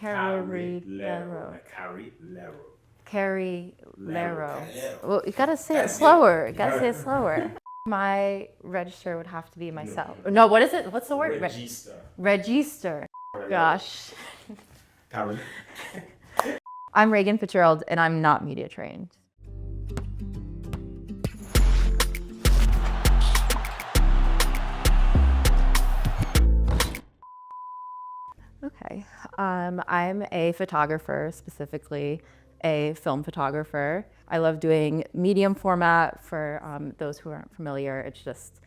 Carrilero. Carrilero. Well, you gotta say it slower. You gotta say it slower. My register would have to be myself. No, what is it? What's the word? Register. Gosh. I'm Reagan Fitzgerald, and I'm not media trained. Okay. I'm a photographer, specifically a film photographer. I love doing medium format. For those who aren't familiar, it's just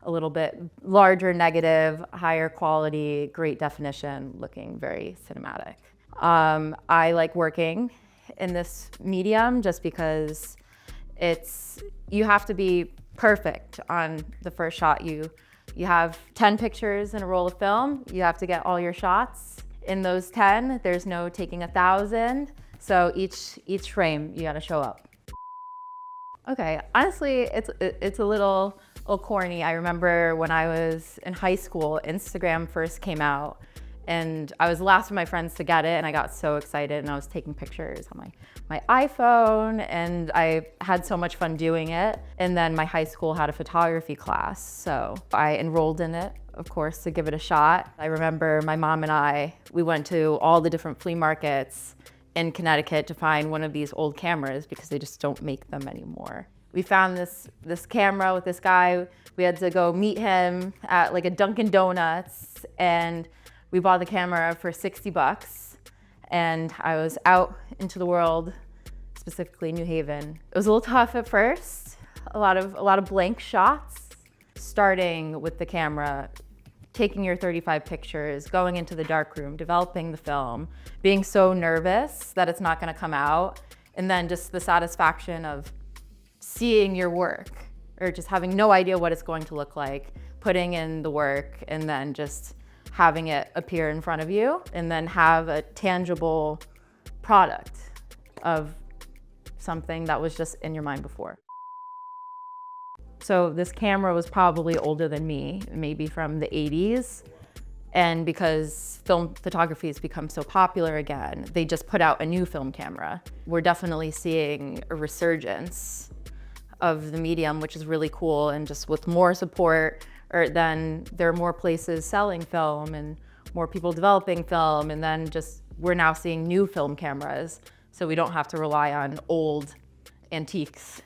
a little bit larger negative, higher quality, great definition, looking very cinematic. I like working in this medium just because you have to be perfect on the first shot. You have 10 pictures in a roll of film. You have to get all your shots. In those 10, there's no taking 1,000. So each frame, you gotta show up. Okay, honestly, it's a little corny. I remember when I was in high school, Instagram first came out, and I was the last of my friends to get it, and I got so excited, and I was taking pictures on my iPhone, and I had so much fun doing it. And then my high school had a photography class, so I enrolled in it, of course, to give it a shot. I remember my mom and we went to all the different flea markets in Connecticut to find one of these old cameras because they just don't make them anymore. We found this camera with this guy. We had to go meet him at like a Dunkin' Donuts, and we bought the camera for $60, and I was out into the world, specifically New Haven. It was a little tough at first, a lot of blank shots, starting with the camera, taking your 35 pictures, going into the darkroom, developing the film, being so nervous that it's not gonna come out, and then just the satisfaction of seeing your work, or just having no idea what it's going to look like, putting in the work, and then just having it appear in front of you, and then have a tangible product of something that was just in your mind before. So this camera was probably older than me, maybe from the 80s. And because film photography has become so popular again, they just put out a new film camera. We're definitely seeing a resurgence of the medium, which is really cool. And just with more support, then there are more places selling film and more people developing film. And then we're now seeing new film cameras, so we don't have to rely on old antiques.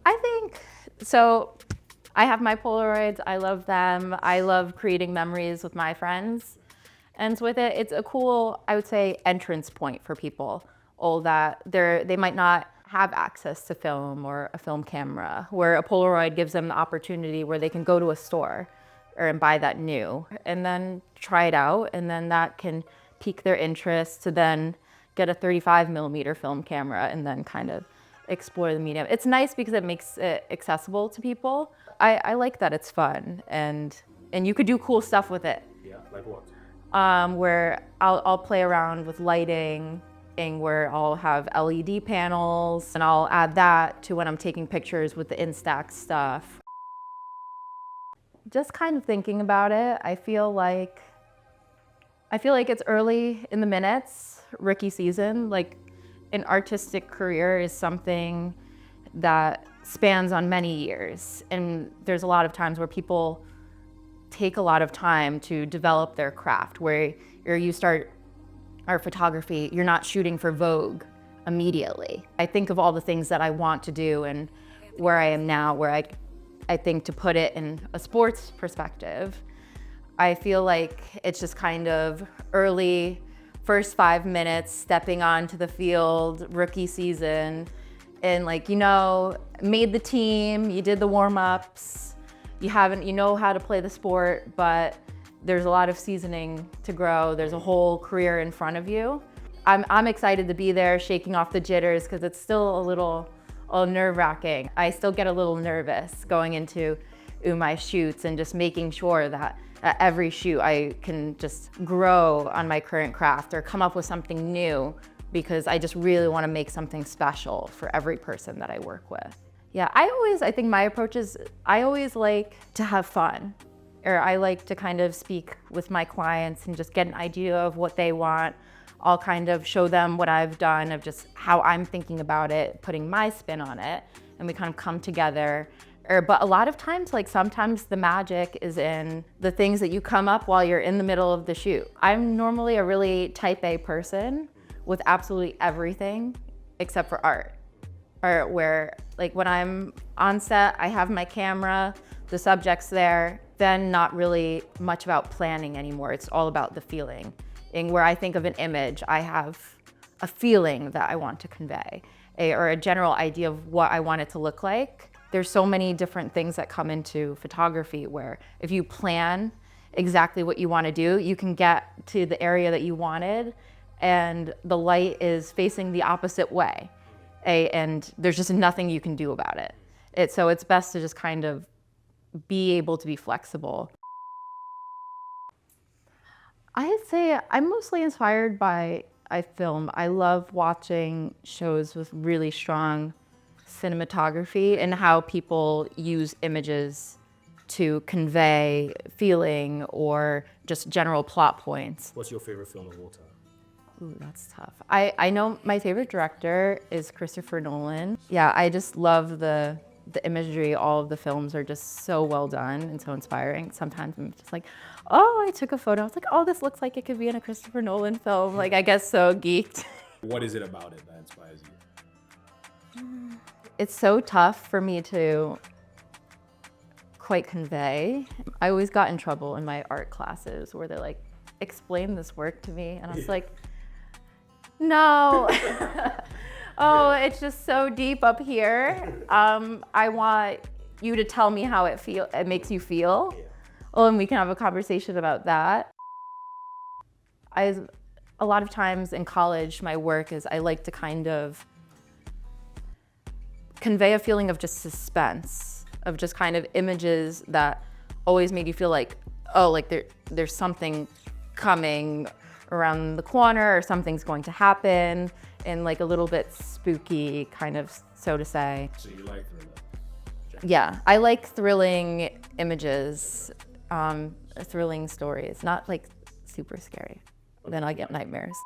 I think, so I have my Polaroids, I love them. I love creating memories with my friends. And so with it, it's a cool, I would say, entrance point for people, that they might not have access to film or a film camera, where a Polaroid gives them the opportunity where they can go to a store and buy that new and then try it out. And then that can pique their interest to then get a 35mm film camera and then kind of explore the medium. It's nice because it makes it accessible to people. I like that it's fun and you could do cool stuff with it. Yeah, like what? Where I'll play around with lighting, and where I'll have LED panels, and I'll add that to when I'm taking pictures with the Instax stuff. Just kind of thinking about it, I feel like it's early in the minutes, rookie season. Like, an artistic career is something that spans on many years. And there's a lot of times where people take a lot of time to develop their craft, where you start our photography, you're not shooting for Vogue immediately. I think of all the things that I want to do and where I am now, where I think to put it in a sports perspective, I feel like it's just kind of early, first 5 minutes, stepping onto the field, rookie season, and made the team, you did the warm-ups, you know how to play the sport, but there's a lot of seasoning to grow. There's a whole career in front of you. I'm excited to be there, shaking off the jitters, because it's still a little nerve-wracking. I still get a little nervous going into my shoots and just making sure that at every shoot I can just grow on my current craft or come up with something new, because I just really want to make something special for every person that I work with. Yeah, I think my approach is, I always like to have fun. Or I like to kind of speak with my clients and just get an idea of what they want, I'll kind of show them what I've done of just how I'm thinking about it, putting my spin on it, and we kind of come together. But a lot of times, like sometimes the magic is in the things that you come up while you're in the middle of the shoot. I'm normally a really type A person with absolutely everything except for art. Or where, like when I'm on set, I have my camera, the subject's there, then not really much about planning anymore. It's all about the feeling. And where I think of an image, I have a feeling that I want to convey, or a general idea of what I want it to look like. There's so many different things that come into photography where if you plan exactly what you want to do, you can get to the area that you wanted and the light is facing the opposite way. And there's just nothing you can do about it. So it's best to just kind of be able to be flexible. I'd say I'm mostly inspired by film. I love watching shows with really strong cinematography and how people use images to convey feeling or just general plot points. What's your favorite film of all time? Ooh, that's tough. I know my favorite director is Christopher Nolan. Yeah, I just love the imagery. All of the films are just so well done and so inspiring. Sometimes I'm just like, oh, I took a photo. I was like, oh, this looks like it could be in a Christopher Nolan film. Like, I guess so geeked. What is it about it that inspires you? It's so tough for me to quite convey. I always got in trouble in my art classes where they're like, explain this work to me. And I was like, no. Oh, it's just so deep up here. I want you to tell me how it makes you feel. Oh, and we can have a conversation about that. A lot of times in college, my work is I like to kind of convey a feeling of just suspense, of just kind of images that always made you feel like, oh, like there's something coming around the corner or something's going to happen, and like a little bit spooky kind of, so to say. So you like thriller? Yeah, I like thrilling images, thrilling stories, not like super scary. Then I get nightmares.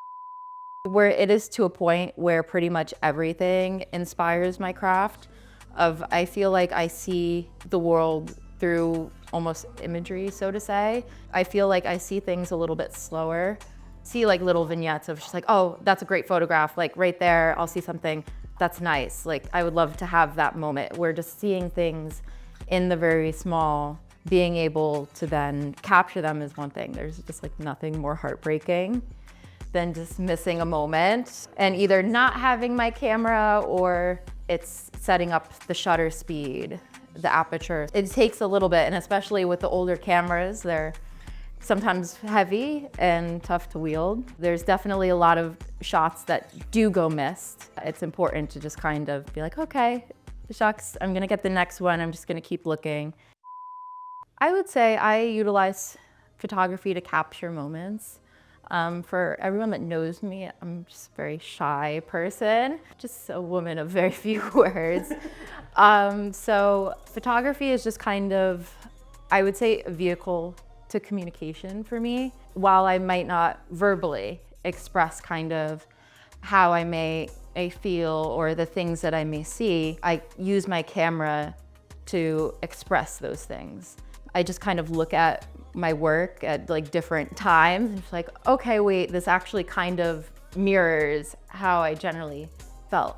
Where it is to a point where pretty much everything inspires my craft. I feel like I see the world through almost imagery, so to say. I feel like I see things a little bit slower. See like little vignettes of just like, oh, that's a great photograph. Like right there, I'll see something that's nice. Like I would love to have that moment where just seeing things in the very small, being able to then capture them is one thing. There's just like nothing more heartbreaking than just missing a moment and either not having my camera or it's setting up the shutter speed, the aperture. It takes a little bit, and especially with the older cameras, they're sometimes heavy and tough to wield. There's definitely a lot of shots that do go missed. It's important to just kind of be like, okay, shucks, I'm gonna get the next one. I'm just gonna keep looking. I would say I utilize photography to capture moments. For everyone that knows me, I'm just a very shy person, just a woman of very few words. So photography is just kind of, I would say, a vehicle to communication for me. While I might not verbally express kind of how I may feel or the things that I may see, I use my camera to express those things. I just kind of look at my work at like different times. It's like, okay, wait, this actually kind of mirrors how I generally felt.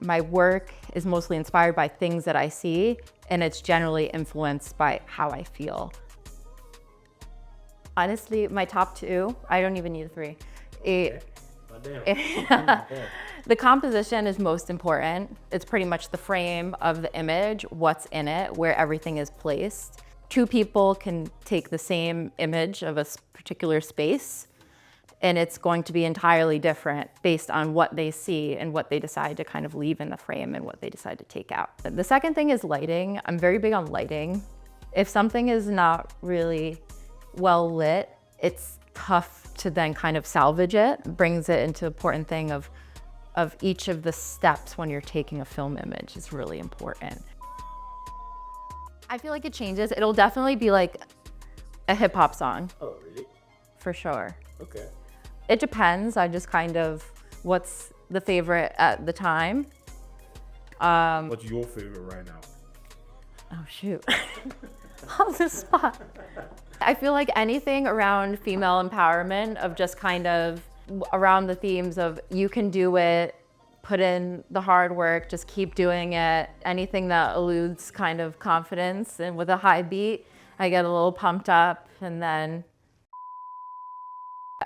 My work is mostly inspired by things that I see, and it's generally influenced by how I feel. Honestly, my top two, I don't even need three. The composition is most important. It's pretty much the frame of the image, what's in it, where everything is placed. Two people can take the same image of a particular space, and it's going to be entirely different based on what they see and what they decide to kind of leave in the frame and what they decide to take out. The second thing is lighting. I'm very big on lighting. If something is not really well lit, it's tough to then kind of salvage it. It brings it into an important thing of each of the steps when you're taking a film image is really important. I feel like it changes. It'll definitely be like a hip hop song. Oh, really? For sure. Okay. It depends. I just kind of, what's the favorite at the time. What's your favorite right now? Oh shoot, on the spot. I feel like anything around female empowerment, of just kind of around the themes of you can do it, put in the hard work, just keep doing it. Anything that eludes kind of confidence and with a high beat, I get a little pumped up. And then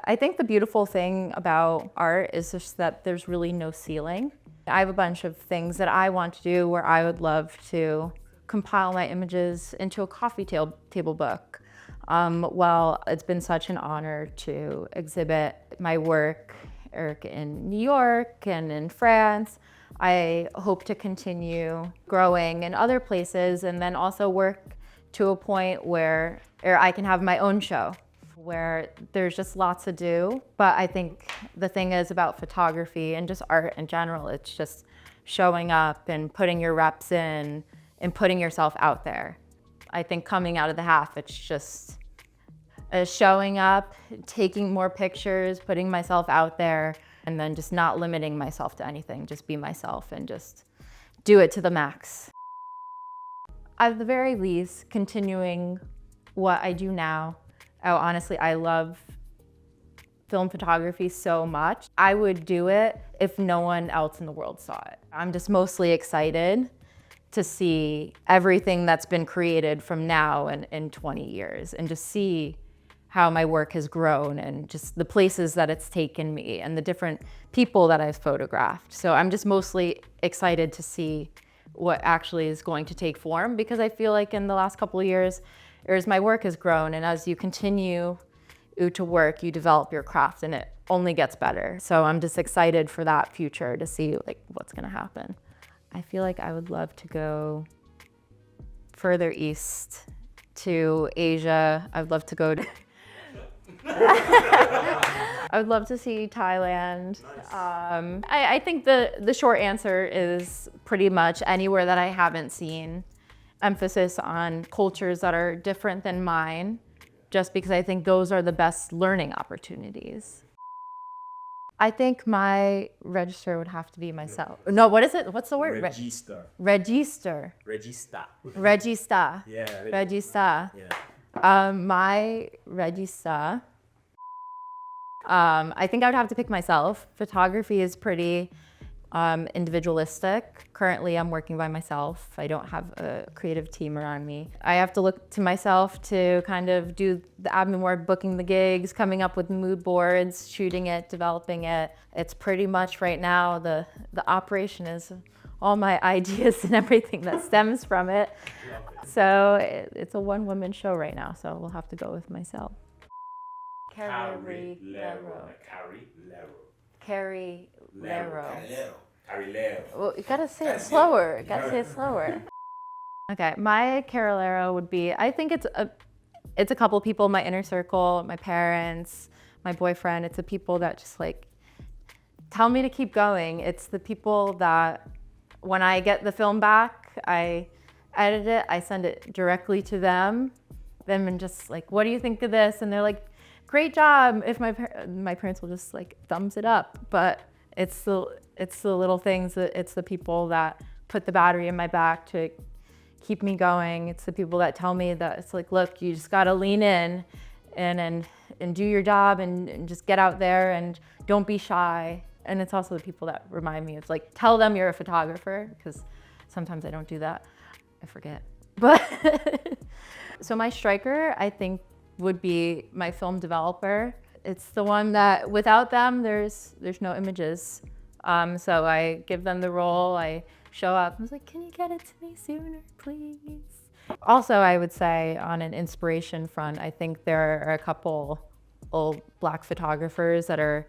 I think the beautiful thing about art is just that there's really no ceiling. I have a bunch of things that I want to do where I would love to compile my images into a coffee table book. Well, it's been such an honor to exhibit my work in New York and in France. I hope to continue growing in other places, and then also work to a point where I can have my own show, where there's just lots to do. But I think the thing is about photography and just art in general, it's just showing up and putting your reps in and putting yourself out there. I think coming out of the half, it's just showing up, taking more pictures, putting myself out there, and then just not limiting myself to anything. Just be myself and just do it to the max. At the very least, continuing what I do now. Oh, honestly, I love film photography so much. I would do it if no one else in the world saw it. I'm just mostly excited to see everything that's been created from now and in 20 years, and just see how my work has grown and just the places that it's taken me and the different people that I've photographed. So I'm just mostly excited to see what actually is going to take form, because I feel like in the last couple of years, as my work has grown and as you continue to work, you develop your craft and it only gets better. So I'm just excited for that future to see like what's gonna happen. I feel like I would love to go further east to Asia. I'd love to go to I would love to see Thailand. Nice. I think the short answer is pretty much anywhere that I haven't seen. Emphasis on cultures that are different than mine, just because I think those are the best learning opportunities. I think my register would have to be myself. No, what is it? What's the word? Register. Register. Regista. Regista. Yeah. Regista. Yeah. My regista. I think I would have to pick myself. Photography is pretty individualistic. Currently, I'm working by myself. I don't have a creative team around me. I have to look to myself to kind of do the admin work, booking the gigs, coming up with mood boards, shooting it, developing it. It's pretty much right now the operation is all my ideas and everything that stems from it. So it's a one-woman show right now, so we'll have to go with myself. Carrilero. Well, you gotta say it slower. Okay, my Carrilero would be, I think it's a couple people, my inner circle, my parents, my boyfriend. It's the people that just like tell me to keep going. It's the people that when I get the film back, I edit it, I send it directly to them. Them and just like, what do you think of this? And they're like, great job. If my parents will just like thumbs it up. But it's the little things, that it's the people that put the battery in my back to keep me going. It's the people that tell me that it's like, look, you just gotta lean in and do your job and just get out there and don't be shy. And it's also the people that remind me, it's like, tell them you're a photographer, because sometimes I don't do that. I forget. But so my striker, I think, would be my film developer. It's the one that without them, there's no images. So I give them the role, I show up, I was like, can you get it to me sooner, please? Also, I would say on an inspiration front, I think there are a couple old Black photographers that are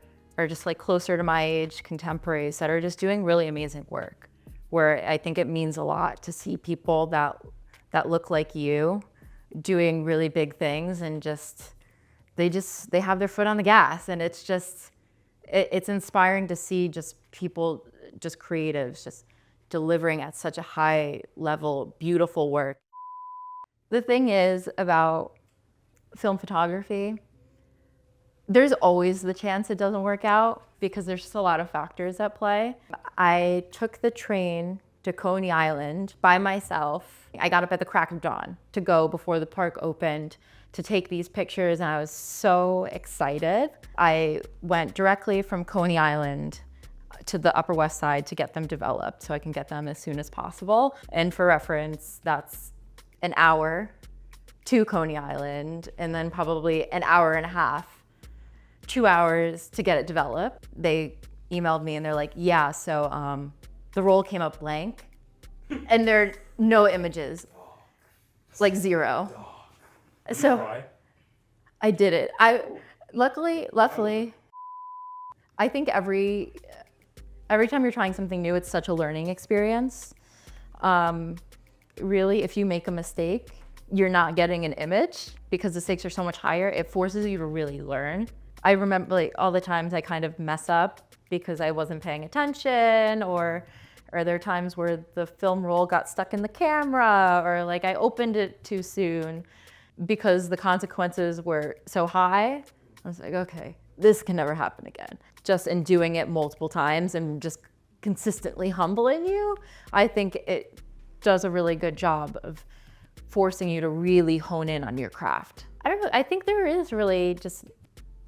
just like closer to my age, contemporaries, that are just doing really amazing work, where I think it means a lot to see people that look like you doing really big things, and they have their foot on the gas, and it's inspiring to see just people, just creatives, just delivering at such a high level, beautiful work. The thing is about film photography, There's always the chance it doesn't work out because there's just a lot of factors at play. I took the train to Coney Island by myself. I got up at the crack of dawn to go before the park opened to take these pictures, and I was so excited. I went directly from Coney Island to the Upper West Side to get them developed so I can get them as soon as possible. And for reference, that's an hour to Coney Island and then probably an hour and a half, 2 hours to get it developed. They emailed me and they're like, yeah, so the roll came up blank and there are no images, like zero. So I did it. Luckily, I think every time you're trying something new, it's such a learning experience. Really, if you make a mistake, you're not getting an image because the stakes are so much higher. It forces you to really learn. I remember like all the times I kind of mess up because I wasn't paying attention, or there are times where the film roll got stuck in the camera, or like I opened it too soon because the consequences were so high. I was like, okay, this can never happen again. Just in doing it multiple times and just consistently humbling you, I think it does a really good job of forcing you to really hone in on your craft. I don't know, I think there is really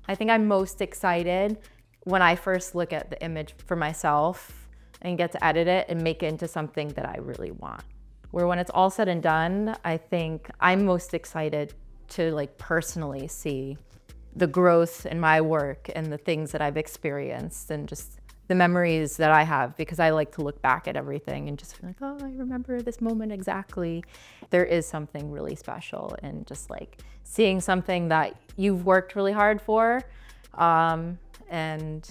I think I'm most excited when I first look at the image for myself and get to edit it and make it into something that I really want. Where when it's all said and done, I think I'm most excited to like personally see the growth in my work and the things that I've experienced and just the memories that I have, because I like to look back at everything and just feel like, oh, I remember this moment exactly. There is something really special in just like seeing something that you've worked really hard for, and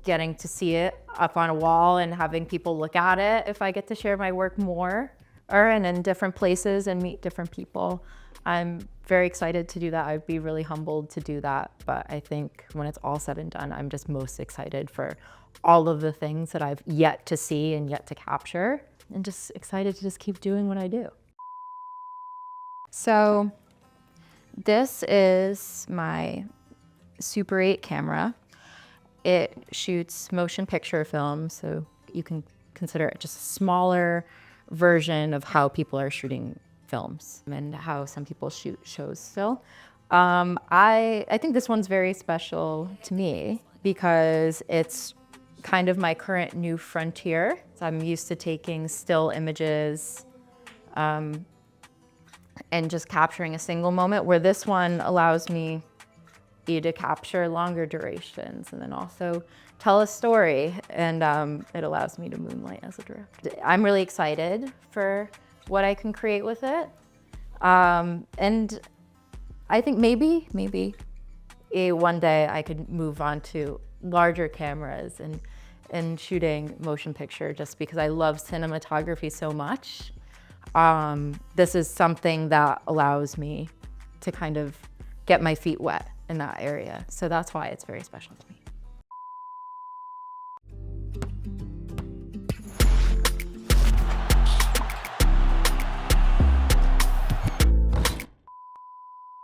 getting to see it up on a wall and having people look at it if I get to share my work more, and in different places and meet different people. I'm very excited to do that. I'd be really humbled to do that. But I think when it's all said and done, I'm just most excited for all of the things that I've yet to see and yet to capture, and just excited to just keep doing what I do. So this is my Super 8 camera. It shoots motion picture film, so you can consider it just a smaller version of how people are shooting films and how some people shoot shows still. I think this one's very special to me because it's kind of my current new frontier. So I'm used to taking still images and just capturing a single moment, where this one allows me to capture longer durations and then also tell a story, and it allows me to moonlight as a director. I'm really excited for what I can create with it, and I think maybe one day I could move on to larger cameras and shooting motion picture, just because I love cinematography so much. This is something that allows me to kind of get my feet wet in that area. So that's why it's very special to me.